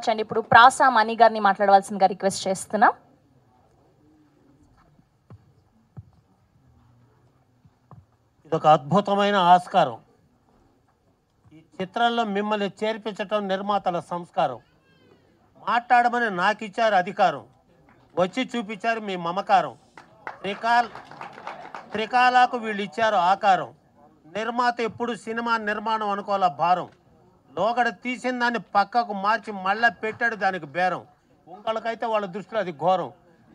అండి ఇప్పుడు ప్రాసా మణి గారిని మాట్లాడవలసిందిగా రిక్వెస్ట్ చేస్తున్నా. ఇదొక అద్భుతమైన ఆస్కారం. ఈ చిత్రంలో మిమ్మల్ని చేర్పించటం నిర్మాతల సంస్కారం. మాట్లాడమని నాకు ఇచ్చారు అధికారం, వచ్చి చూపించారు మీ మమకారం. త్రికాలకు వీళ్ళు ఇచ్చారు ఆకారం. నిర్మాత ఎప్పుడు సినిమా నిర్మాణం అనుకోవాల భారం. లోగడ తీసిన దాన్ని పక్కకు మార్చి మళ్ళా పెట్టాడు దానికి బేరం. ఇంకొకళ్ళకైతే వాళ్ళ దృష్టిలో అది ఘోరం,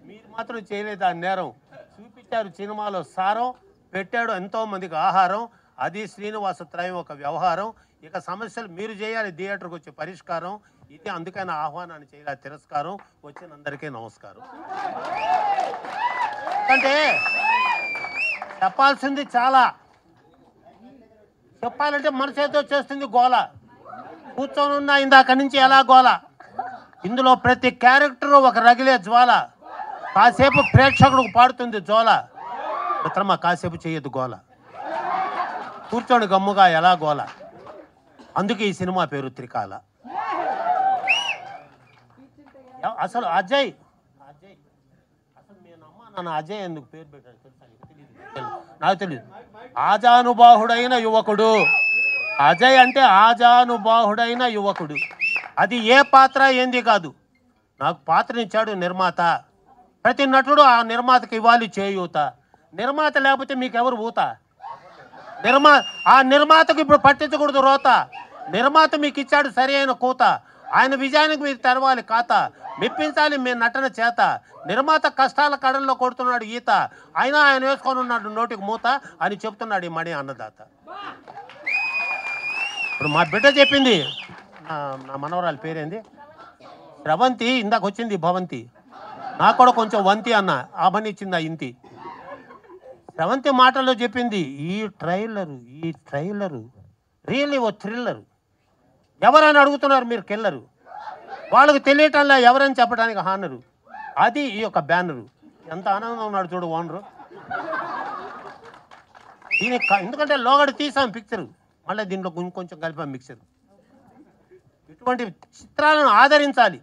మీరు మాత్రం చేయలేదు ఆ నేరం. చూపించారు సినిమాలో సారం, పెట్టాడు ఎంతోమందికి ఆహారం. అది శ్రీనివాస త్రయం ఒక వ్యవహారం. ఇక సమస్యలు మీరు చేయాలి థియేటర్కి వచ్చే పరిష్కారం. ఇది అందుకైనా ఆహ్వానాన్ని చేయాలి తిరస్కారం. వచ్చినందరికీ నమస్కారం. అంటే చెప్పాల్సింది చాలా, చెప్పాలంటే మనసు ఏదో చేస్తుంది గోల. కూర్చొని ఉన్నా ఇందాక నుంచి ఎలా గోల. ఇందులో ప్రతి క్యారెక్టరు ఒక రగిలే జ్వాల. కాసేపు ప్రేక్షకుడికి పాడుతుంది జోల. మిత్రమా కాసేపు చేయొద్దు గోల, కూర్చొని గమ్ముగా ఎలా గోల. అందుకే ఈ సినిమా పేరు త్రికాల. అసలు అజయ్ అసలు మీ అమ్మ నాన్న అజయ్ ఎందుకు పేరు పెట్టాడు తెలుసా? నాకు తెలియదు. ఆజానుబాహుడైన యువకుడు అజయ్ అంటే, ఆజానుబాహుడైన యువకుడు. అది ఏ పాత్ర ఏంది కాదు, నాకు పాత్రనిచ్చాడు నిర్మాత. ప్రతి నటుడు ఆ నిర్మాతకి ఇవ్వాలి చేయూత. నిర్మాత లేకపోతే మీకు ఎవరు ఊత? ఆ నిర్మాతకు ఇప్పుడు పట్టించకూడదు రోత. నిర్మాత మీకు ఇచ్చాడు సరి అయిన కూత. ఆయన విజయానికి మీరు తెరవాలి ఖాతా, మెప్పించాలి మీ నటన చేత. నిర్మాత కష్టాల కడల్లో కొడుతున్నాడు ఈత, అయినా ఆయన వేసుకొని ఉన్నాడు నోటికి మూత అని చెప్తున్నాడు ఈ మణి అన్నదాత. ఇప్పుడు మా బిడ్డ చెప్పింది, నా మనవరాలి పేరేంది, స్రవంతి. ఇందాక వచ్చింది భవంతి, నాకు కూడా కొంచెం వంతి అన్న ఆ పని ఇచ్చింది ఆ ఇంతి. స్రవంతి మాటల్లో చెప్పింది, ఈ ట్రైలరు రియల్లీ ఓ థ్రిల్లరు. ఎవరని అడుగుతున్నారు మీరు కిల్లరు. వాళ్ళకి తెలియటంలా ఎవరని చెప్పడానికి హానరు. అది ఈ యొక్క బ్యానరు. ఎంత ఆనందంగా ఉన్నాడు చూడు ఓనరు. దీనికి ఎందుకంటే లోగడ తీసాం పిక్చరు, మళ్ళీ దీంట్లో ఇంకొంచెం కలిపాం మిక్చర్. ఇటువంటి చిత్రాలను ఆదరించాలి.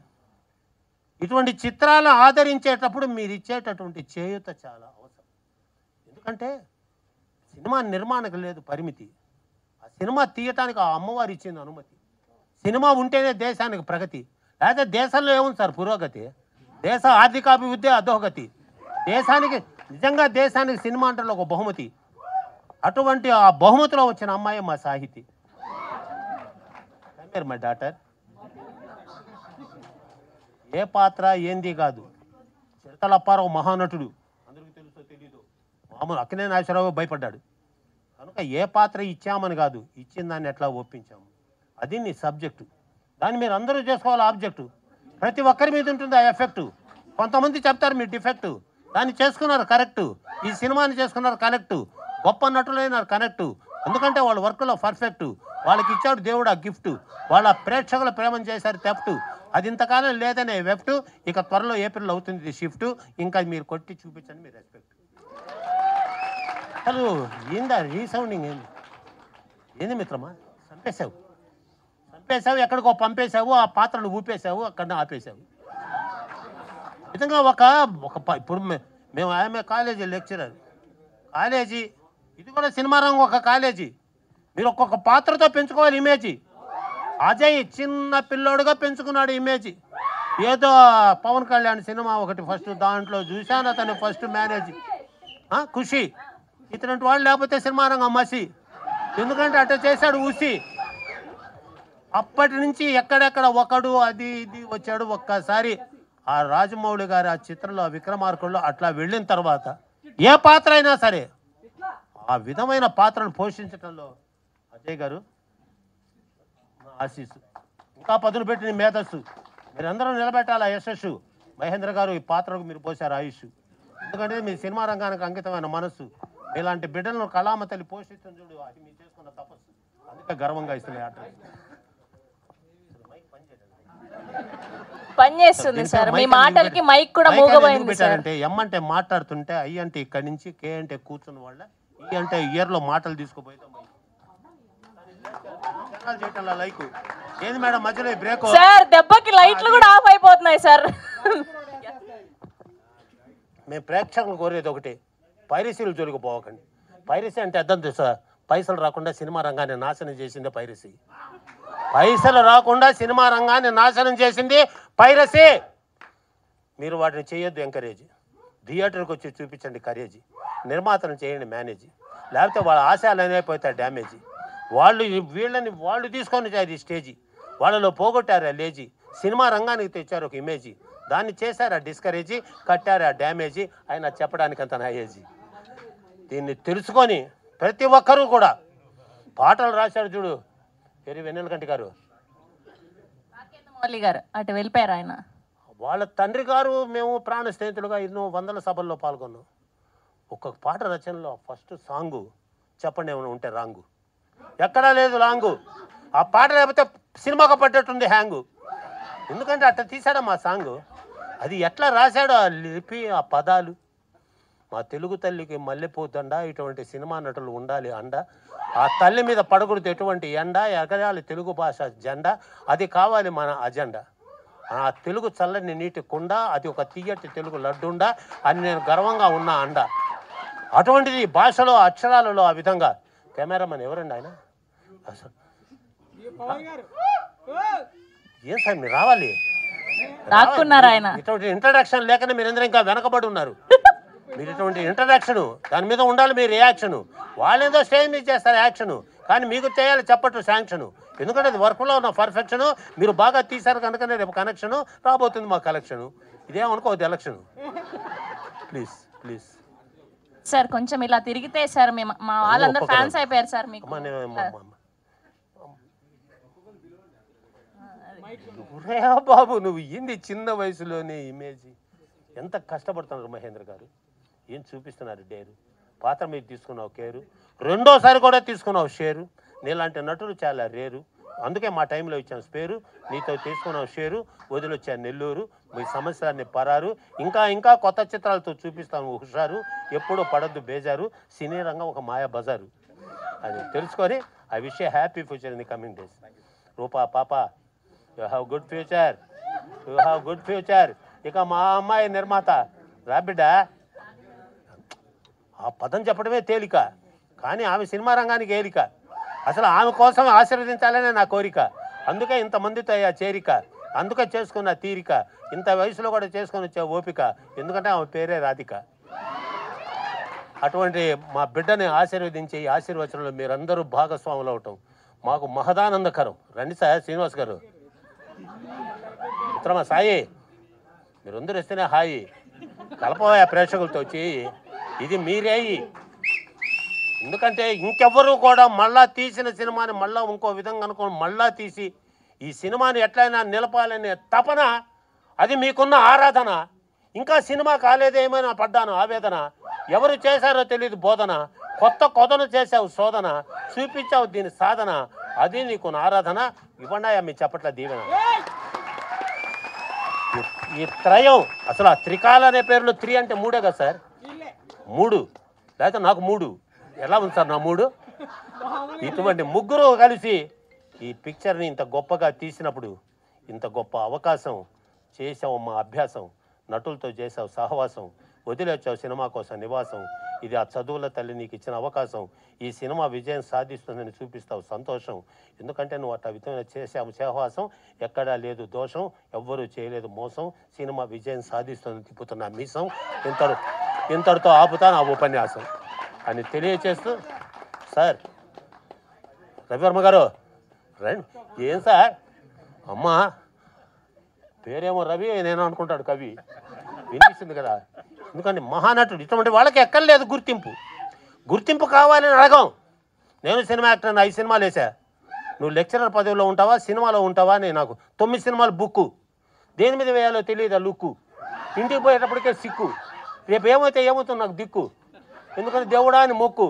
ఇటువంటి చిత్రాలను ఆదరించేటప్పుడు మీరు ఇచ్చేటటువంటి చేయూత చాలా అవసరం. ఎందుకంటే సినిమా నిర్మాణకు లేదు పరిమితి, ఆ సినిమా తీయటానికి ఆ అమ్మవారు ఇచ్చింది అనుమతి. సినిమా ఉంటేనే దేశానికి ప్రగతి, లేకపోతే దేశంలో ఏముంది సార్ పురోగతి? దేశ ఆర్థికాభివృద్ధి అధోగతి. నిజంగా దేశానికి సినిమా అంటే ఒక బహుమతి. అటువంటి ఆ బహుమతిలో వచ్చిన అమ్మాయి మా సాహితి. My daughter. ఏ పాత్ర ఏంది కాదు. చిరతలప్పారావు మహానటుడు, అందరికీ తెలుసో తెలీదు. మామూలు అక్కినే నాగేశ్వరరావు భయపడ్డాడు. కనుక ఏ పాత్ర ఇచ్చామని కాదు, ఇచ్చిన దాన్ని ఎట్లా ఒప్పించాము, అది నీ సబ్జెక్టు. దాన్ని మీరు అందరూ చేసుకోవాలి ఆబ్జెక్టు. ప్రతి ఒక్కరి మీద ఉంటుంది ఆ ఎఫెక్టు. కొంతమంది చెప్తారు మీరు డిఫెక్టు, దాన్ని చేసుకున్నారు కరెక్టు. ఈ సినిమాని చేసుకున్నారు కరెక్టు. గొప్ప నటులైనారు కనెక్టు, ఎందుకంటే వాళ్ళ వర్క్లో పర్ఫెక్టు. వాళ్ళకి ఇచ్చాడు దేవుడు ఆ గిఫ్ట్. వాళ్ళ ప్రేక్షకుల ప్రేమను చేశారు తెఫ్ట్. అది ఇంతకాలం లేదనే వెఫ్ట్. ఇక త్వరలో ఏప్రిల్ అవుతుంది షిఫ్ట్. ఇంకా మీరు కొట్టి చూపించండి మీ రెస్పెక్ట్. అసలు ఏందా రీసౌండింగ్ ఏంది మిత్రమా? చంపేశావు, ఎక్కడికో పంపేశావు, ఆ పాత్రను ఊపేశావు, అక్కడ ఆపేశావు. నిజంగా ఇప్పుడు మేము ఆమె కాలేజీ లెక్చరర్, కాలేజీ ఇది కూడా సినిమా రంగం ఒక కాలేజీ. మీరు ఒక్కొక్క పాత్రతో పెంచుకోవాలి ఇమేజీ. అజయ్ చిన్న పిల్లోడుగా పెంచుకున్నాడు ఇమేజీ. ఏదో పవన్ కళ్యాణ్ సినిమా ఒకటి ఫస్ట్, దాంట్లో చూశాను అతను ఫస్ట్ మేనేజ్ ఖుషి. ఇతని వాళ్ళు లేకపోతే సినిమా రంగం మసి. ఎందుకంటే అట్లా చేశాడు ఊసి. అప్పటి నుంచి ఎక్కడెక్కడ ఒకడు అది ఇది వచ్చాడు. ఒక్కసారి ఆ రాజమౌళి గారి ఆ చిత్రంలో విక్రమార్కుల్లో అట్లా వెళ్ళిన తర్వాత ఏ పాత్ర అయినా సరే ఆ విధమైన పాత్రను పోషించడంలో అజయ్ గారు ఆశీస్సు, ఇంకా పదును పెట్టిన మేధస్సు. మీరందరూ నిలబెట్టాలి ఆ యశస్సు. మహేంద్ర గారు ఈ పాత్రకు మీరు పోశారు ఆయుష్. ఎందుకంటే మీ సినిమా రంగానికి అంకితమైన మనస్సు. ఇలాంటి బిడ్డలను కళామ తల్లి పోషిస్తుంది చూడు, అది మీరు చేసుకున్న తపస్సు. అందుకే గర్వంగా ఇస్తున్నాయి ఆట. పనిచేస్తుంది సార్, మీ మాటలకి మైక్ కూడా మూగబోయింది సార్. అంటే ఎం అంటే మాట్లాడుతుంటే, ఐ అంటే ఇక్కడి నుంచి, కే అంటే కూర్చున్న వాళ్ళ, ఈ అంటే ఇయర్లో మాటలు తీసుకుపోయితే చేయటంలా లైక్ ఏంది మేడం మధ్యలో బ్రేక్? సార్ దెబ్బకి లైట్లు కూడా ఆఫ్ అయిపోతున్నాయి సార్. మేము ప్రేక్షకులు కోరేది ఒకటి, పైరసీలు జోలికి పోవకండి. పైరసీ అంటే అర్థం తెలుసా? పైసలు రాకుండా సినిమా రంగాన్ని నాశనం చేసిందే పైరసీ. పైసలు రాకుండా సినిమా రంగాన్ని నాశనం చేసింది పైరసీ. మీరు వాటిని చేయొద్దు ఎంకరేజ్. థియేటర్కి వచ్చి చూపించండి కరేజ్. నిర్మాతను చేయండి మేనేజ్. లేకపోతే వాళ్ళ ఆశయాలు అయిపోతాయి డ్యామేజ్. వాళ్ళు తీసుకొని అది స్టేజీ. వాళ్ళలో పోగొట్టారు ఆ లేజీ. సినిమా రంగానికి తెచ్చారు ఒక ఇమేజీ. దాన్ని చేశారు ఆ డిస్కరేజీ, కట్టారు ఆ డ్యామేజీ. ఆయన చెప్పడానికి అంత నా ఏజీ. దీన్ని తెలుసుకొని ప్రతి ఒక్కరూ కూడా పాటలు రాశాడు చూడు వెన్నెలకంటి గారు, మౌలి గారు అటు వెళ్ళిపోయారు. ఆయన వాళ్ళ తండ్రి గారు మేము ప్రాణ స్నేహితులుగా ఎన్నో వందల సభల్లో పాల్గొన్నాం. ఒక్కొక్క పాట రచనలో ఫస్ట్ సాంగు చెప్పండి ఏమైనా ఉంటే రాంగు, ఎక్కడా లేదు లాంగు. ఆ పాట లేకపోతే సినిమాకు పట్టేట్టుంది హ్యాంగు. ఎందుకంటే అట్లా తీసాడు మా సాంగు. అది ఎట్లా రాశాడో ఆ లిపి, ఆ పదాలు. మా తెలుగు తల్లికి మల్లెపూతండ, ఇటువంటి సినిమా నటులు ఉండాలి అండ. ఆ తల్లి మీద పడకూడదు ఎటువంటి ఎండ, ఎగరాలి తెలుగు భాష జెండా. అది కావాలి మన అజెండా. ఆ తెలుగు చల్లని నీటి కుండ, అది ఒక తీయటి తెలుగు లడ్డుండ అని నేను గర్వంగా ఉన్నా అండ. అటువంటిది భాషలో అక్షరాలలో ఆ విధంగా. కెమెరామెన్ ఎవరండి ఆయన? ఏం సార్ మీరు రావాలి. ఆయన ఇటువంటి ఇంట్రడక్షన్ లేకనే మీరందరూ ఇంకా వెనకబడి ఉన్నారు. మీరు ఇటువంటి ఇంట్రడక్షన్ దాని మీద ఉండాలి మీ రియాక్షను. వాళ్ళేదో స్టేజ్ మీద చేస్తారు యాక్షను, కానీ మీకు చేయాలి చెప్పట్టు శాంక్షను. ఎందుకంటే అది వర్క్లో ఉన్న పర్ఫెక్షను. మీరు బాగా తీశారు కనుకనే రేపు కనెక్షను రాబోతుంది మా కలెక్షను. ఇదేమనుకోవద్దు ఎలక్షను. ప్లీజ్ ప్లీజ్ సార్ కొంచెం ఇలా తిరిగితే సార్ మా వాళ్ళందరూ ఫ్యాన్స్ అయిపోయారు సార్ మీకు. బాబు నువ్వు ఏంది చిన్న వయసులోనే ఇమేజ్. ఎంత కష్టపడుతున్నారు మహేంద్ర గారు, ఏం చూపిస్తున్నారు డేరు. పాత్ర మీద తీసుకున్నావు కేరు, రెండోసారి కూడా తీసుకున్నావు షేరు. నీలాంటి నటులు చాలా రేరు, అందుకే మా టైంలో ఇచ్చాను స్పేరు. నీతో తీసుకున్నావు షేరు, వదిలొచ్చాను నెల్లూరు. మీ సమస్యలన్నీ పరారు. ఇంకా ఇంకా కొత్త చిత్రాలతో చూపిస్తాను హుషారు. ఎప్పుడూ పడద్దు బేజారు, సినీ రంగం ఒక మాయా బజారు అని తెలుసుకొని I wish a happy future in the coming days. Roopa పాప you have good future, you have good future. ఇక మా అమ్మాయి నిర్మాత రాబిడ్డ, ఆ పదం చెప్పడమే తేలిక, కానీ ఆమె సినిమా రంగానికి ఏలిక. అసలు ఆమె కోసం ఆశీర్వదించాలనే నా కోరిక. అందుకే ఇంతమందితో అయ్యా చేరిక, అందుకే చేసుకున్న తీరిక. ఇంత వయసులో కూడా చేసుకొని వచ్చే ఓపిక, ఎందుకంటే ఆమె పేరే రాధిక. అటువంటి మా బిడ్డని ఆశీర్వదించే ఈ ఆశీర్వచనంలో మీరందరూ భాగస్వాములు అవటం మాకు మహదానందకరం. రండి సార్ శ్రీనివాస్ గారు, మిత్రమా సాయి, మీరందరూ వస్తేనే హాయి. కలపవా ప్రేక్షకులతో వచ్చి, ఇది మీరేయి. ఎందుకంటే ఇంకెవ్వరూ కూడా మళ్ళా తీసిన సినిమాని మళ్ళా ఇంకో విధంగా అనుకోని మళ్ళా తీసి ఈ సినిమాని ఎట్లయినా నిలపాలనే తపన, అది మీకున్న ఆరాధన. ఇంకా సినిమా కాలేదేమైనా పడ్డాను ఆవేదన. ఎవరు చేశారో తెలియదు బోధన, కొత్త కొదను చేసావు శోధన, చూపించావు దీని సాధన, అది నీకు ఆరాధన. ఇవ్వండి మీ చెప్పట్ల దీవెన. ఈ త్రయం అసలు ఆ త్రికాల అనే పేరులో త్రీ అంటే మూడే కదా సార్, మూడు. లేకపోతే నాకు మూడు ఎలా ఉంది సార్ నా మూడు? ఇటువంటి ముగ్గురు కలిసి ఈ పిక్చర్ని ఇంత గొప్పగా తీసినప్పుడు, ఇంత గొప్ప అవకాశం చేసావు. మా అభ్యాసం నటులతో చేసావు సహవాసం, వదిలేచ్చావు సినిమా కోసం నివాసం. ఇది ఆ చదువుల తల్లి నీకు ఇచ్చిన అవకాశం. ఈ సినిమా విజయం సాధిస్తుందని చూపిస్తావు సంతోషం. ఎందుకంటే నువ్వు అట్లా విధంగా చేసావు సహవాసం. ఎక్కడా లేదు దోషం, ఎవ్వరూ చేయలేదు మోసం. సినిమా విజయం సాధిస్తుందని తిప్పుతున్నా మీసం. ఇంతటితో ఆపుతాను ఆ ఉపన్యాసం అని తెలియచేస్తూ, సార్ రవివర్మ గారు రండి. ఏం సార్ అమ్మా పేరేమో రవి, నేను అనుకుంటాడు కవి, వినిపిస్తుంది కదా. ఎందుకంటే మహానటుడు ఇటువంటి వాళ్ళకి ఎక్కర్లేదు గుర్తింపు కావాలని అడగం. నేను సినిమా యాక్టర్ని, 5 సినిమాలు వేసా. నువ్వు లెక్చరర్ పదవిలో ఉంటావా సినిమాలో ఉంటావా అని నాకు 9 సినిమాలు బుక్కు. దేని మీద వేయాలో తెలియదు ఆ లుక్కు. ఇంటికి పోయేటప్పటికే సిక్కు, రేపు ఏమవుతుంది నాకు దిక్కు. ఎందుకంటే దేవుడా అని మొక్కు.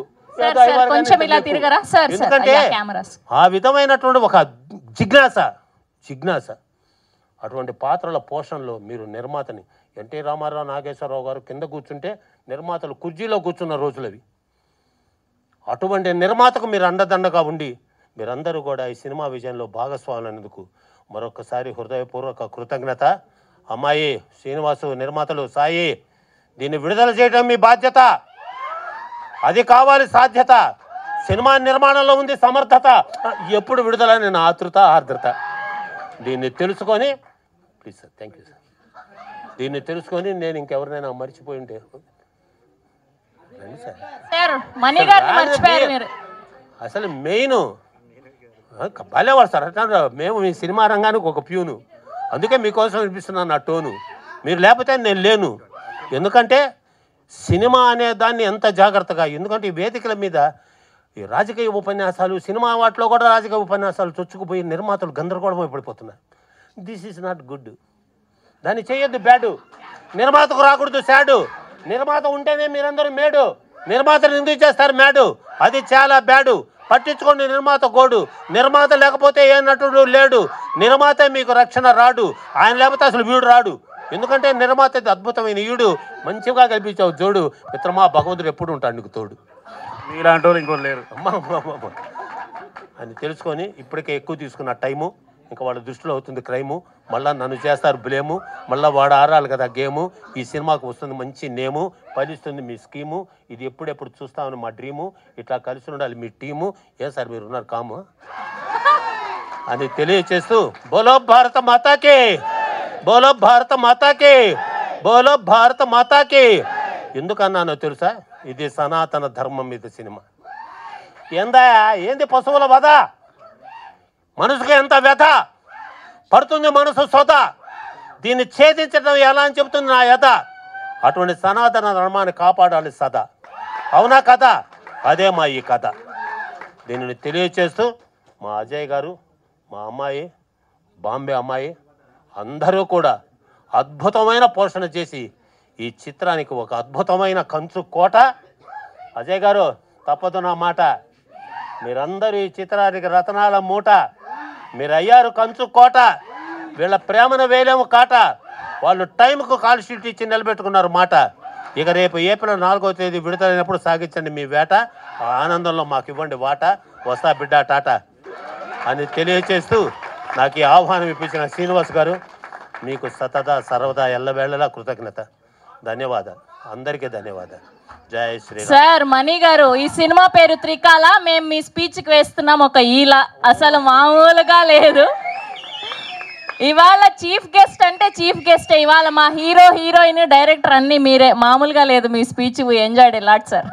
ఎందుకంటే ఆ విధమైనటువంటి ఒక జిజ్ఞాస అటువంటి పాత్రల పోషణలో మీరు నిర్మాతని. ఎన్టీ రామారావు నాగేశ్వరరావు గారు కింద కూర్చుంటే నిర్మాతలు కుర్చీలో కూర్చున్న రోజులవి. అటువంటి నిర్మాతకు మీరు అండదండగా ఉండి మీరందరూ కూడా ఈ సినిమా విజయంలో భాగస్వాములైనందుకు మరొకసారి హృదయపూర్వక కృతజ్ఞత. అమ్మాయి, శ్రీనివాసు, నిర్మాతలు, సాయి, దీన్ని విడుదల చేయడం మీ బాధ్యత. అది కావాలి సాధ్యత. సినిమా నిర్మాణంలో ఉంది సమర్థత. ఎప్పుడు విడుదల నేను ఆర్ద్రత. దీన్ని తెలుసుకొని please sir, thank you sir. దీన్ని తెలుసుకొని నేను ఇంకెవరినైనా మర్చిపోయి ఉంటే అసలు మెయిన్ భలేవాడు సార్. అట్లా మేము మీ సినిమా రంగానికి ఒక ప్యూను, అందుకే మీకోసం వినిపిస్తున్నాను నా టోను. మీరు లేకపోతే నేను లేను. ఎందుకంటే సినిమా అనే దాన్ని ఎంత జాగ్రత్తగా, ఎందుకంటే ఈ వేదికల మీద ఈ రాజకీయ ఉపన్యాసాలు, సినిమా వాటిలో కూడా రాజకీయ ఉపన్యాసాలు చొచ్చుకుపోయి నిర్మాతలు గందరగోళం పడిపోతున్నారు. This is not good. దాన్ని చేయొద్దు బ్యాడు. నిర్మాతకు రాకూడదు శాడు. నిర్మాత ఉంటేనే మీరందరూ మేడు. నిర్మాతను ఎందుకు చేస్తారు మేడు? అది చాలా బ్యాడు. పట్టించుకోండి నిర్మాత గోడు. నిర్మాత లేకపోతే ఏ నటుడు లేడు. నిర్మాత మీకు రక్షణ రాడు. ఆయన లేకపోతే అసలు వీడు రాడు. ఎందుకంటే నిర్మాత అద్భుతమైన ఈడు. మంచిగా కల్పించావు జోడు. మిత్రమా, భగవంతుడు ఎప్పుడు ఉంటాడు నీకు తోడు. మీలాంటి వాళ్ళు ఇంకోటి లేరు అని తెలుసుకొని ఇప్పటికే ఎక్కువ తీసుకున్న టైము, ఇంకా వాళ్ళ దృష్టిలో అవుతుంది క్రైము. మళ్ళీ నన్ను చేస్తారు బ్లేము. మళ్ళీ వాడు ఆడాలి కదా గేము. ఈ సినిమాకు వస్తుంది మంచి నేము, ఫలిస్తుంది మీ స్కీము. ఇది ఎప్పుడెప్పుడు చూస్తామని మా డ్రీము. ఇట్లా కలిసి ఉండాలి మీ టీము. ఏం సార్ మీరు ఉన్నారు కాము అని తెలియచేస్తూ, బోలో భారత మాతాకి, బోలో భారత మాతాకి, బోలో భారత మాతాకి. ఎందుకన్నానో తెలుసా? ఇది సనాతన ధర్మం మీద సినిమా. ఏంది పశువుల వధ? మనసుకు ఎంత వ్యథ పడుతుంది మనసు సొద. దీన్ని ఛేదించడం ఎలా అని చెబుతుంది నా యథ. అటువంటి సనాతన ధర్మాన్ని కాపాడాలి సదా. అవునా కథ? అదే మా ఈ కథ. దీనిని తెలియచేస్తూ మా అజయ్ గారు, మా అమ్మాయి, బాంబే అమ్మాయి అందరూ కూడా అద్భుతమైన పోషణ చేసి ఈ చిత్రానికి ఒక అద్భుతమైన కంచు కోట. అజయ్ గారు, తప్పదు నా మాట. మీరందరూ ఈ చిత్రానికి రతనాల మూట. మీరు అయ్యారు కంచు కోట. వీళ్ళ ప్రేమను వేలేము కాట. వాళ్ళు టైంకు కాల్ షీట్ ఇచ్చి నిలబెట్టుకున్నారు మాట. ఇక రేపు ఏప్రిల్ 4వ తేదీ విడుదలైనప్పుడు సాగించండి మీ వేట. ఆ ఆనందంలో మాకు ఇవ్వండి వాట. వస్తా బిడ్డ టాటా అని తెలియచేస్తూ నాకు ఈ ఆహ్వానం ఇప్పించిన శ్రీనివాస్ గారు, మీకు సతదా సర్వదా ఎల్లవేళలా కృతజ్ఞత. ధన్యవాదాలు. అందరికీ ధన్యవాదాలు. జై శ్రీరామ్. సార్, మణి గారు, ఈ సినిమా పేరు త్రికాల. మేము మీ స్పీచ్కి వేస్తున్నాం ఒక ఈల. అసలు మామూలుగా లేదు. ఇవాళ చీఫ్ గెస్ట్ అంటే చీఫ్ గెస్ట్. ఇవాళ మా హీరో, హీరోయిన్, డైరెక్టర్ అన్నీ మీరే. మామూలుగా లేదు మీ speech. Enjoyed a lot sir.